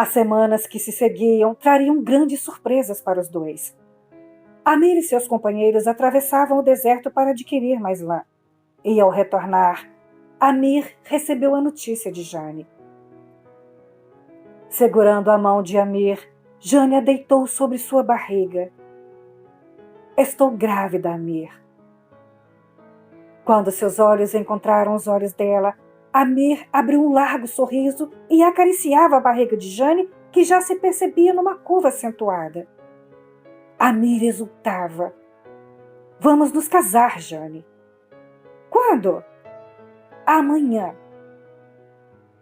As semanas que se seguiam trariam grandes surpresas para os dois. Amir e seus companheiros atravessavam o deserto para adquirir mais lã. E ao retornar, Amir recebeu a notícia de Jane. Segurando a mão de Amir, Jane a deitou sobre sua barriga. Estou grávida, Amir. Quando seus olhos encontraram os olhos dela, Amir abriu um largo sorriso e acariciava a barriga de Jane, que já se percebia numa curva acentuada. Amir exultava. Vamos nos casar, Jane. Quando? Amanhã.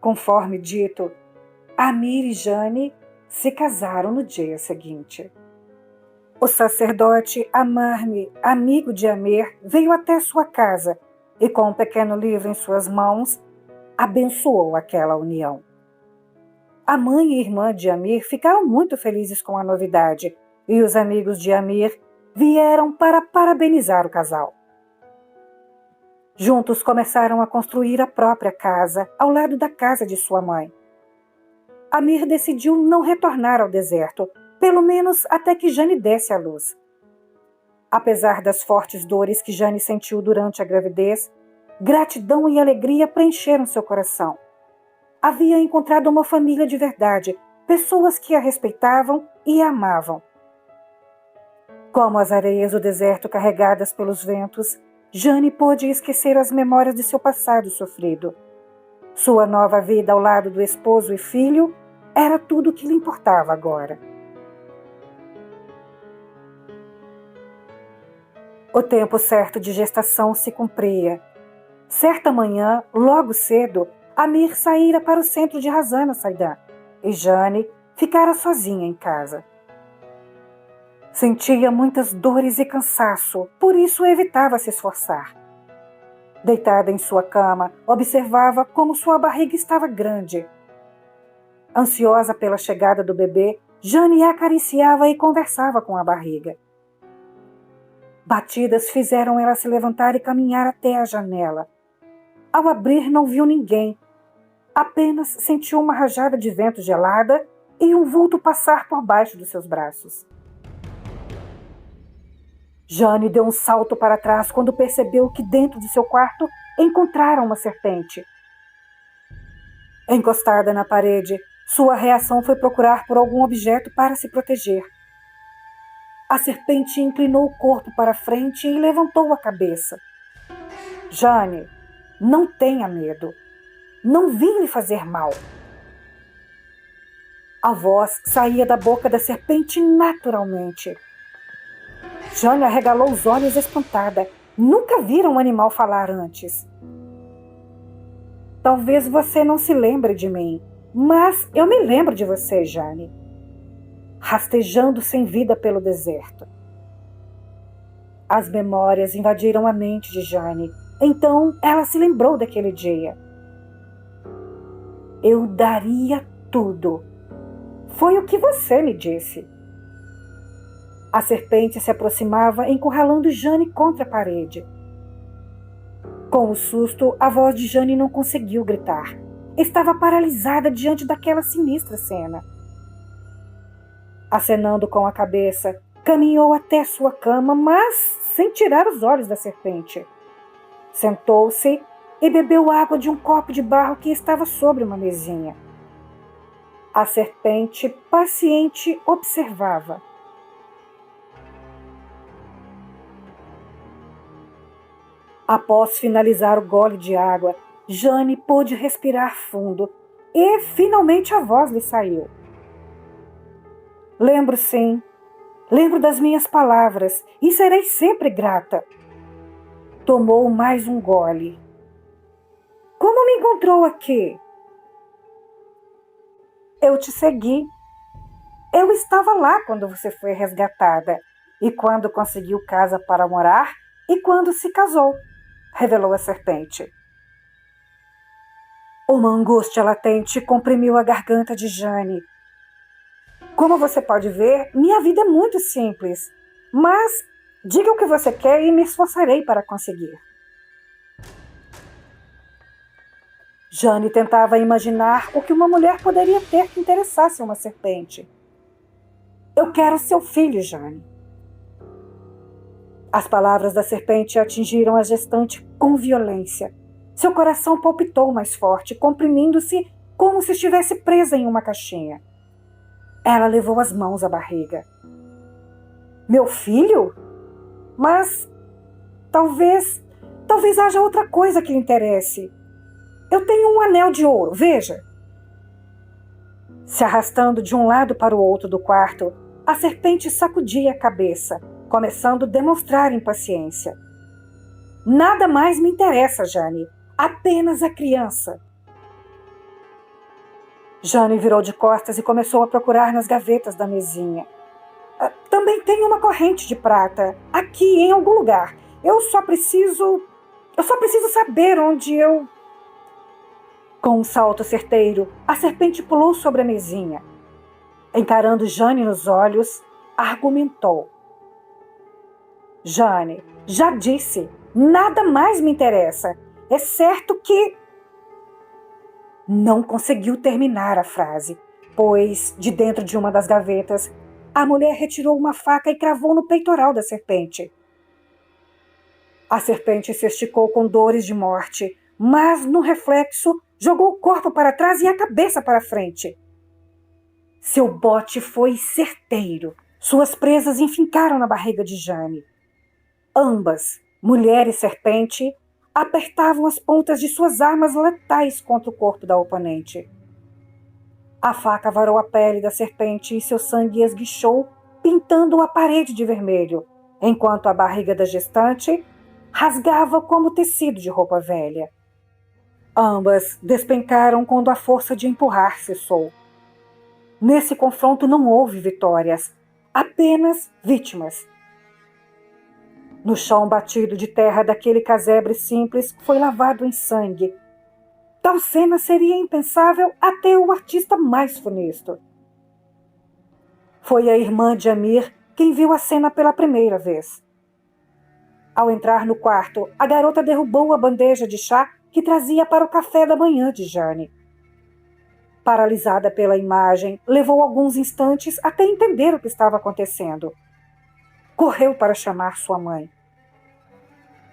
Conforme dito, Amir e Jane se casaram no dia seguinte. O sacerdote Amarme, amigo de Amir, veio até sua casa e, com um pequeno livro em suas mãos, abençoou aquela união. A mãe e irmã de Amir ficaram muito felizes com a novidade e os amigos de Amir vieram para parabenizar o casal. Juntos começaram a construir a própria casa ao lado da casa de sua mãe. Amir decidiu não retornar ao deserto, pelo menos até que Jane desse à luz. Apesar das fortes dores que Jane sentiu durante a gravidez, gratidão e alegria preencheram seu coração. Havia encontrado uma família de verdade, pessoas que a respeitavam e a amavam. Como as areias do deserto carregadas pelos ventos, Jane pôde esquecer as memórias de seu passado sofrido. Sua nova vida ao lado do esposo e filho era tudo o que lhe importava agora. O tempo certo de gestação se cumpria. Certa manhã, logo cedo, Amir saíra para o centro de Razana Saidan e Jane ficara sozinha em casa. Sentia muitas dores e cansaço, por isso evitava se esforçar. Deitada em sua cama, observava como sua barriga estava grande. Ansiosa pela chegada do bebê, Jane a acariciava e conversava com a barriga. Batidas fizeram ela se levantar e caminhar até a janela. Ao abrir, não viu ninguém. Apenas sentiu uma rajada de vento gelada e um vulto passar por baixo dos seus braços. Jane deu um salto para trás quando percebeu que dentro de seu quarto encontrara uma serpente. Encostada na parede, sua reação foi procurar por algum objeto para se proteger. A serpente inclinou o corpo para frente e levantou a cabeça. Jane, não tenha medo. Não vim lhe fazer mal. A voz saía da boca da serpente naturalmente. Jane arregalou os olhos espantada. Nunca vira um animal falar antes. Talvez você não se lembre de mim, mas eu me lembro de você, Jane. Rastejando sem vida pelo deserto. As memórias invadiram a mente de Jane. Então ela se lembrou daquele dia. Eu daria tudo. Foi o que você me disse. A serpente se aproximava, encurralando Jane contra a parede. Com o susto, a voz de Jane não conseguiu gritar. Estava paralisada diante daquela sinistra cena. Acenando com a cabeça, caminhou até sua cama, mas sem tirar os olhos da serpente. Sentou-se e bebeu água de um copo de barro que estava sobre uma mesinha. A serpente, paciente, observava. Após finalizar o gole de água, Jane pôde respirar fundo e finalmente a voz lhe saiu. Lembro sim, lembro das minhas palavras e serei sempre grata. Tomou mais um gole. Como me encontrou aqui? Eu te segui. Eu estava lá quando você foi resgatada e quando conseguiu casa para morar e quando se casou, revelou a serpente. Uma angústia latente comprimiu a garganta de Jane. Como você pode ver, minha vida é muito simples, mas diga o que você quer e me esforçarei para conseguir. Jane tentava imaginar o que uma mulher poderia ter que interessasse uma serpente. Eu quero seu filho, Jane. As palavras da serpente atingiram a gestante com violência. Seu coração palpitou mais forte, comprimindo-se como se estivesse presa em uma caixinha. Ela levou as mãos à barriga. Meu filho? Mas talvez haja outra coisa que lhe interesse. Eu tenho um anel de ouro, veja. Se arrastando de um lado para o outro do quarto, a serpente sacudia a cabeça, começando a demonstrar impaciência. Nada mais me interessa, Jane. Apenas a criança. Jane virou de costas e começou a procurar nas gavetas da mesinha. Também tem uma corrente de prata, aqui em algum lugar. Eu só preciso saber onde eu... Com um salto certeiro, a serpente pulou sobre a mesinha. Encarando Jane nos olhos, argumentou. Jane, já disse, nada mais me interessa. É certo que... Não conseguiu terminar a frase, pois, de dentro de uma das gavetas, a mulher retirou uma faca e cravou no peitoral da serpente. A serpente se esticou com dores de morte, mas, no reflexo, jogou o corpo para trás e a cabeça para frente. Seu bote foi certeiro. Suas presas enfincaram na barriga de Jane. Ambas, mulher e serpente, apertavam as pontas de suas armas letais contra o corpo da oponente. A faca varou a pele da serpente e seu sangue esguichou, pintando a parede de vermelho, enquanto a barriga da gestante rasgava como tecido de roupa velha. Ambas despencaram quando a força de empurrar cessou. Nesse confronto não houve vitórias, apenas vítimas. No chão batido de terra daquele casebre simples foi lavado em sangue. Tal cena seria impensável até o artista mais funesto. Foi a irmã de Amir quem viu a cena pela primeira vez. Ao entrar no quarto, a garota derrubou a bandeja de chá que trazia para o café da manhã de Jane. Paralisada pela imagem, levou alguns instantes até entender o que estava acontecendo. Correu para chamar sua mãe.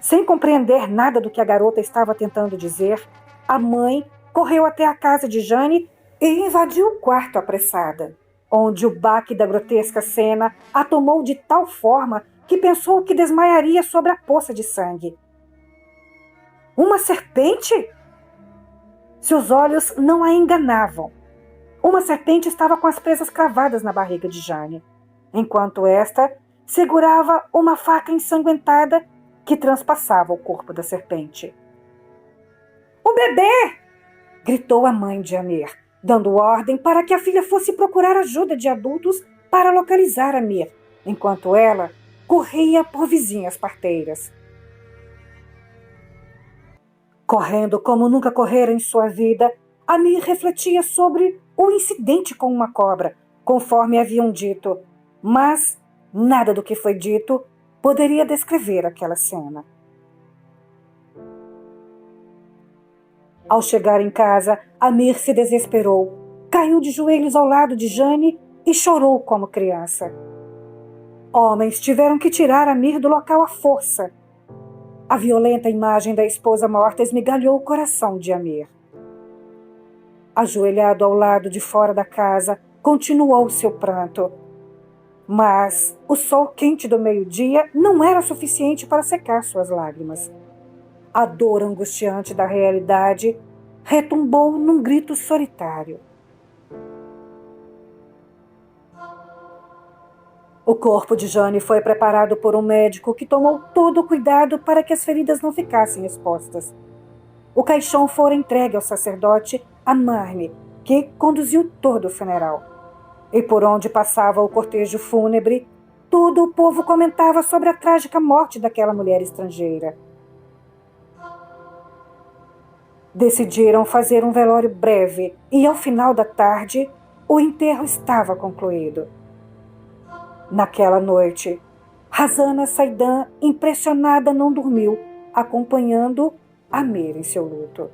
Sem compreender nada do que a garota estava tentando dizer, a mãe correu até a casa de Jane e invadiu o quarto apressada, onde o baque da grotesca cena a tomou de tal forma que pensou que desmaiaria sobre a poça de sangue. Uma serpente? Seus olhos não a enganavam. Uma serpente estava com as presas cravadas na barriga de Jane, enquanto esta segurava uma faca ensanguentada que transpassava o corpo da serpente. O bebê! Gritou a mãe de Amir, dando ordem para que a filha fosse procurar ajuda de adultos para localizar Amir, enquanto ela corria por vizinhas parteiras. Correndo como nunca correra em sua vida, Amir refletia sobre o incidente com uma cobra, conforme haviam dito, mas nada do que foi dito poderia descrever aquela cena. Ao chegar em casa, Amir se desesperou, caiu de joelhos ao lado de Jane e chorou como criança. Homens tiveram que tirar Amir do local à força. A violenta imagem da esposa morta esmigalhou o coração de Amir. Ajoelhado ao lado de fora da casa, continuou seu pranto. Mas o sol quente do meio-dia não era suficiente para secar suas lágrimas. A dor angustiante da realidade retumbou num grito solitário. O corpo de Jane foi preparado por um médico que tomou todo o cuidado para que as feridas não ficassem expostas. O caixão fora entregue ao sacerdote Amarne, que conduziu todo o funeral. E por onde passava o cortejo fúnebre, todo o povo comentava sobre a trágica morte daquela mulher estrangeira. Decidiram fazer um velório breve e, ao final da tarde, o enterro estava concluído. Naquela noite, Razana Saidan, impressionada, não dormiu, acompanhando Amir em seu luto.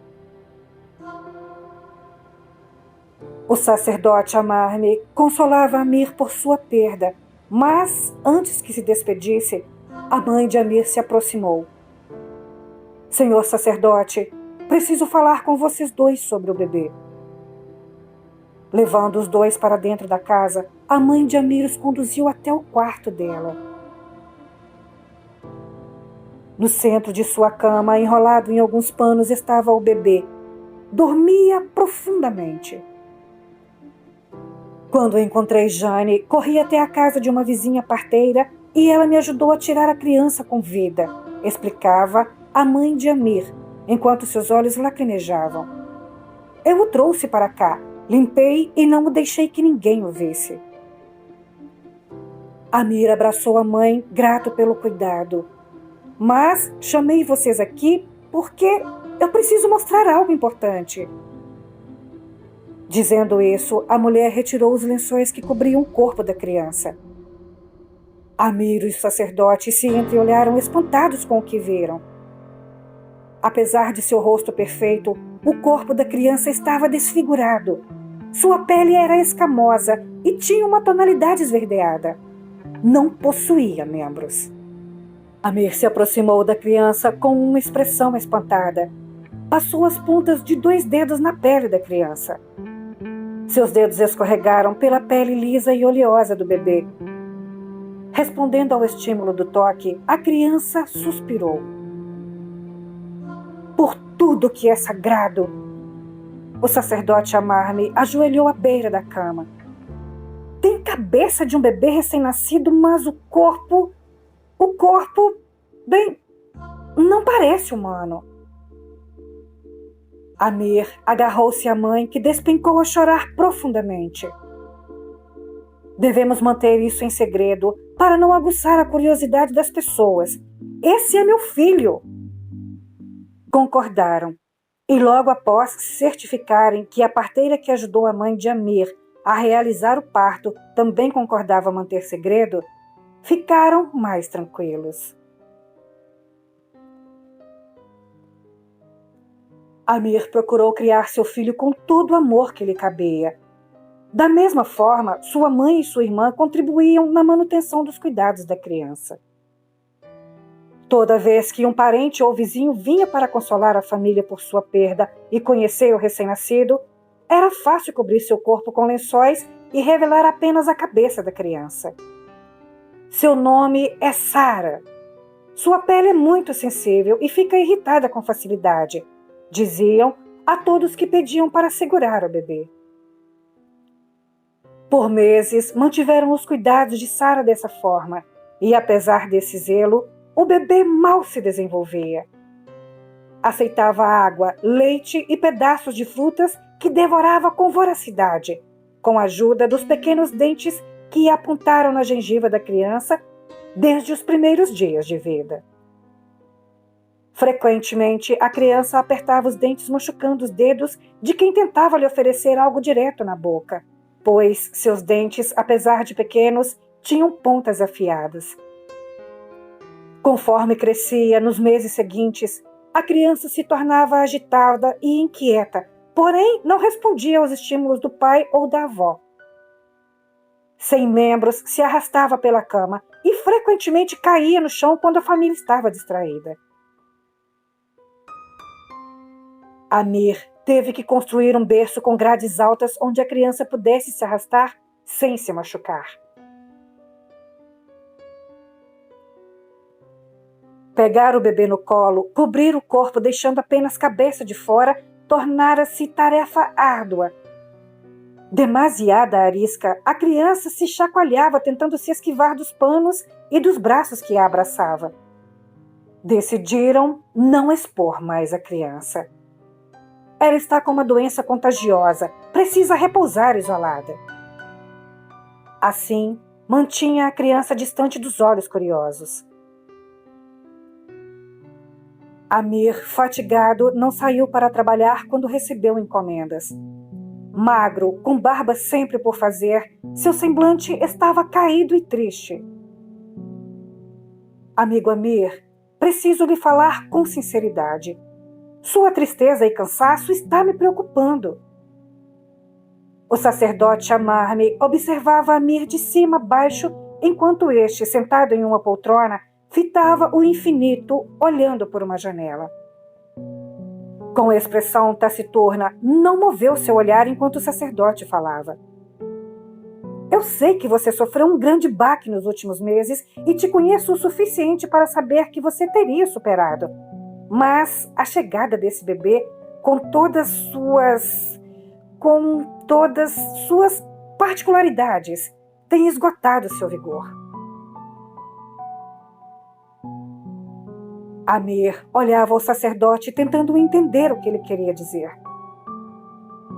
O sacerdote Amarme consolava Amir por sua perda, mas, antes que se despedisse, a mãe de Amir se aproximou. Senhor sacerdote, preciso falar com vocês dois sobre o bebê. Levando os dois para dentro da casa, a mãe de Amir os conduziu até o quarto dela. No centro de sua cama, enrolado em alguns panos, estava o bebê. Dormia profundamente. Quando encontrei Jane, corri até a casa de uma vizinha parteira e ela me ajudou a tirar a criança com vida, explicava a mãe de Amir, enquanto seus olhos lacrimejavam. Eu o trouxe para cá, limpei e não o deixei que ninguém o visse. Amir abraçou a mãe, grato pelo cuidado. Mas chamei vocês aqui porque eu preciso mostrar algo importante. Dizendo isso, a mulher retirou os lençóis que cobriam o corpo da criança. Amir e o sacerdote se entreolharam espantados com o que viram. Apesar de seu rosto perfeito, o corpo da criança estava desfigurado. Sua pele era escamosa e tinha uma tonalidade esverdeada. Não possuía membros. Amir se aproximou da criança com uma expressão espantada. Passou as pontas de 2 dedos na pele da criança. Seus dedos escorregaram pela pele lisa e oleosa do bebê. Respondendo ao estímulo do toque, a criança suspirou. Por tudo que é sagrado! O sacerdote Amarme ajoelhou à beira da cama. Tem cabeça de um bebê recém-nascido, mas o corpo, bem, não parece humano. Amir agarrou-se à mãe, que despencou a chorar profundamente. Devemos manter isso em segredo para não aguçar a curiosidade das pessoas. Esse é meu filho! Concordaram, e logo após se certificarem que a parteira que ajudou a mãe de Amir a realizar o parto também concordava manter segredo, ficaram mais tranquilos. Amir procurou criar seu filho com todo o amor que lhe cabia. Da mesma forma, sua mãe e sua irmã contribuíam na manutenção dos cuidados da criança. Toda vez que um parente ou vizinho vinha para consolar a família por sua perda e conhecer o recém-nascido, era fácil cobrir seu corpo com lençóis e revelar apenas a cabeça da criança. Seu nome é Sara. Sua pele é muito sensível e fica irritada com facilidade, diziam a todos que pediam para segurar o bebê. Por meses, mantiveram os cuidados de Sara dessa forma, e apesar desse zelo, o bebê mal se desenvolvia. Aceitava água, leite e pedaços de frutas que devorava com voracidade, com a ajuda dos pequenos dentes que apontaram na gengiva da criança desde os primeiros dias de vida. Frequentemente, a criança apertava os dentes machucando os dedos de quem tentava lhe oferecer algo direto na boca, pois seus dentes, apesar de pequenos, tinham pontas afiadas. Conforme crescia, nos meses seguintes, a criança se tornava agitada e inquieta, porém não respondia aos estímulos do pai ou da avó. Sem membros, se arrastava pela cama e frequentemente caía no chão quando a família estava distraída. Amir teve que construir um berço com grades altas onde a criança pudesse se arrastar sem se machucar. Pegar o bebê no colo, cobrir o corpo deixando apenas cabeça de fora, tornara-se tarefa árdua. Demasiada arisca, a criança se chacoalhava tentando se esquivar dos panos e dos braços que a abraçava. Decidiram não expor mais a criança. Ela está com uma doença contagiosa, precisa repousar isolada. Assim, mantinha a criança distante dos olhos curiosos. Amir, fatigado, não saiu para trabalhar quando recebeu encomendas. Magro, com barba sempre por fazer, seu semblante estava caído e triste. Amigo Amir, preciso lhe falar com sinceridade. Sua tristeza e cansaço está me preocupando. O sacerdote Amarme observava Amir de cima a baixo, enquanto este, sentado em uma poltrona, fitava o infinito, olhando por uma janela. Com expressão taciturna, não moveu seu olhar enquanto o sacerdote falava. Eu sei que você sofreu um grande baque nos últimos meses e te conheço o suficiente para saber que você teria superado. Mas a chegada desse bebê, com todas suas particularidades, tem esgotado seu vigor. Amir olhava o sacerdote tentando entender o que ele queria dizer.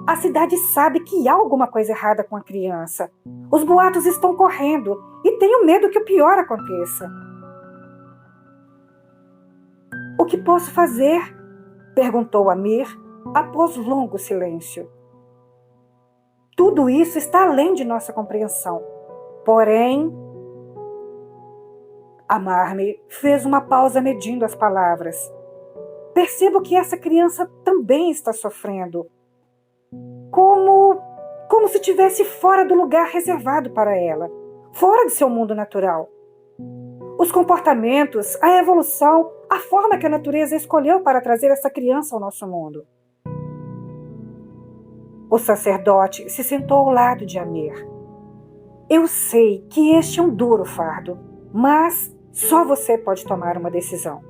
A cidade sabe que há alguma coisa errada com a criança. Os boatos estão correndo e tenho medo que o pior aconteça. O que posso fazer? Perguntou Amir após longo silêncio. Tudo isso está além de nossa compreensão. Porém, Amarme fez uma pausa medindo as palavras. Percebo que essa criança também está sofrendo. Como se estivesse fora do lugar reservado para ela, fora de seu mundo natural. Os comportamentos, a evolução, a forma que a natureza escolheu para trazer essa criança ao nosso mundo. O sacerdote se sentou ao lado de Amir. Eu sei que este é um duro fardo, mas só você pode tomar uma decisão.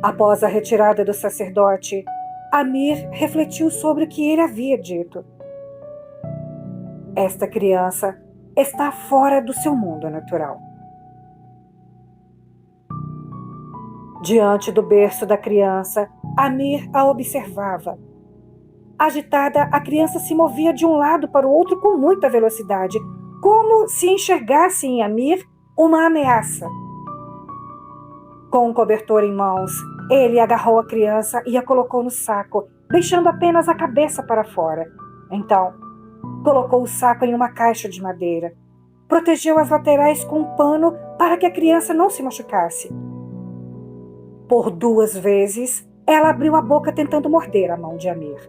Após a retirada do sacerdote, Amir refletiu sobre o que ele havia dito. Esta criança está fora do seu mundo natural. Diante do berço da criança, Amir a observava. Agitada, a criança se movia de um lado para o outro com muita velocidade, como se enxergasse em Amir uma ameaça. Com um cobertor em mãos, ele agarrou a criança e a colocou no saco, deixando apenas a cabeça para fora. Então, colocou o saco em uma caixa de madeira. Protegeu as laterais com um pano para que a criança não se machucasse. Por 2 vezes, ela abriu a boca tentando morder a mão de Amir.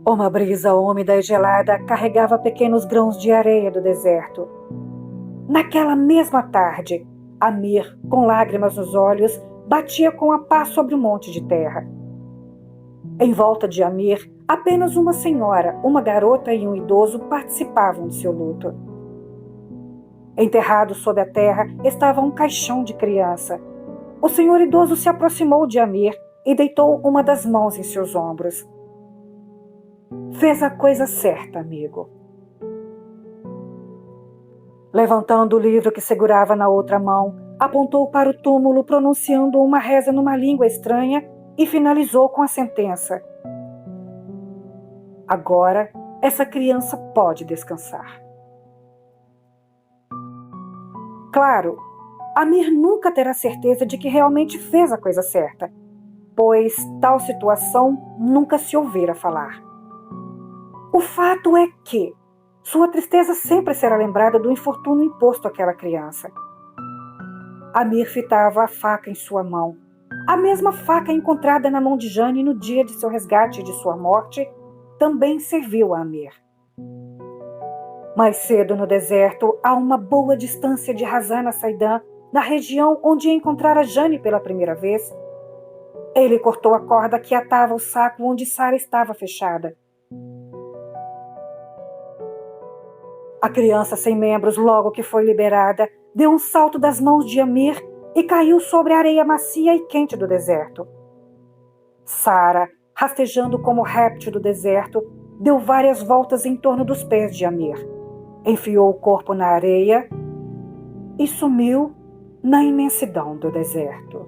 Uma brisa úmida e gelada carregava pequenos grãos de areia do deserto. Naquela mesma tarde, Amir, com lágrimas nos olhos, batia com a pá sobre o monte de terra. Em volta de Amir, apenas uma senhora, uma garota e um idoso participavam de seu luto. Enterrado sob a terra estava um caixão de criança. O senhor idoso se aproximou de Amir e deitou uma das mãos em seus ombros. Fez a coisa certa, amigo. Levantando o livro que segurava na outra mão, apontou para o túmulo pronunciando uma reza numa língua estranha e finalizou com a sentença. Agora, essa criança pode descansar. Claro, Amir nunca terá certeza de que realmente fez a coisa certa, pois tal situação nunca se ouvira falar. O fato é que sua tristeza sempre será lembrada do infortúnio imposto àquela criança. Amir fitava a faca em sua mão. A mesma faca encontrada na mão de Jane no dia de seu resgate e de sua morte também serviu a Amir. Mais cedo no deserto, a uma boa distância de Hazana Saidan, na região onde encontrara Jane pela primeira vez, ele cortou a corda que atava o saco onde Sara estava fechada. A criança sem membros, logo que foi liberada, deu um salto das mãos de Amir e caiu sobre a areia macia e quente do deserto. Sara, rastejando como réptil do deserto, deu várias voltas em torno dos pés de Amir, enfiou o corpo na areia e sumiu na imensidão do deserto.